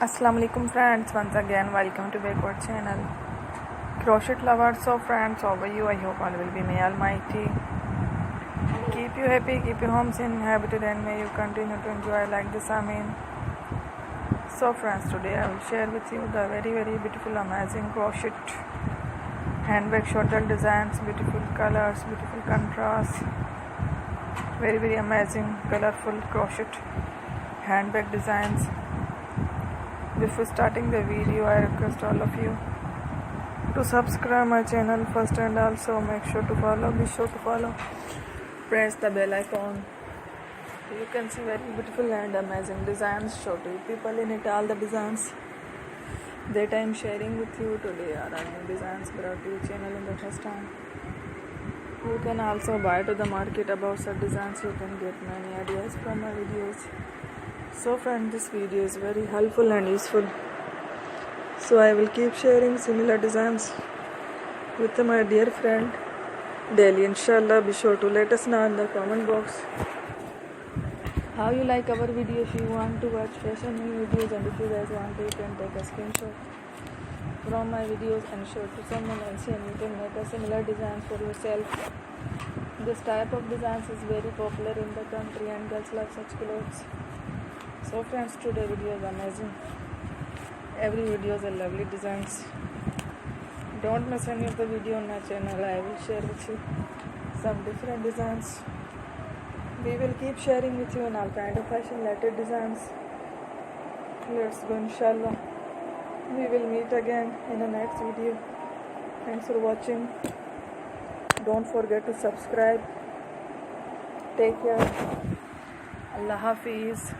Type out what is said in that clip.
Assalamu alaikum friends, once again welcome to backward channel. Crochet lovers, so friends, how are you? I hope all will be may almighty keep you happy, keep your homes inhabited, and may you continue to enjoy like this. Amen. So friends, today I will share with you the very beautiful amazing crochet handbag shortel designs, beautiful colors, beautiful contrasts, very amazing colorful crochet handbag designs. Before starting the video, I request all of you to subscribe my channel first, and also make sure to follow. Be sure to follow. Press the bell icon. You can see very beautiful and amazing designs. Show to people in it all the designs that I am sharing with you today are all new designs brought to your channel in the first time. You can also buy to the market about such designs. You can get many ideas from my videos. So friends, this video is very helpful and useful. So I will keep sharing similar designs with my dear friend daily, inshallah. Be sure to let us know in the comment box how you like our video. If you want to watch fashion videos, and if you guys want to, you can take a screenshot from my videos and show to someone else, and you can make a similar designs for yourself. This type of designs is very popular in the country and girls love such clothes. So friends, today video is amazing. Every video is a lovely designs. Don't miss any of the video on my channel. I will share with you some different designs. We will keep sharing with you on all kind of fashion related designs. Let's go, inshallah. We will meet again in the next video. Thanks for watching. Don't forget to subscribe. Take care. Allah Hafiz.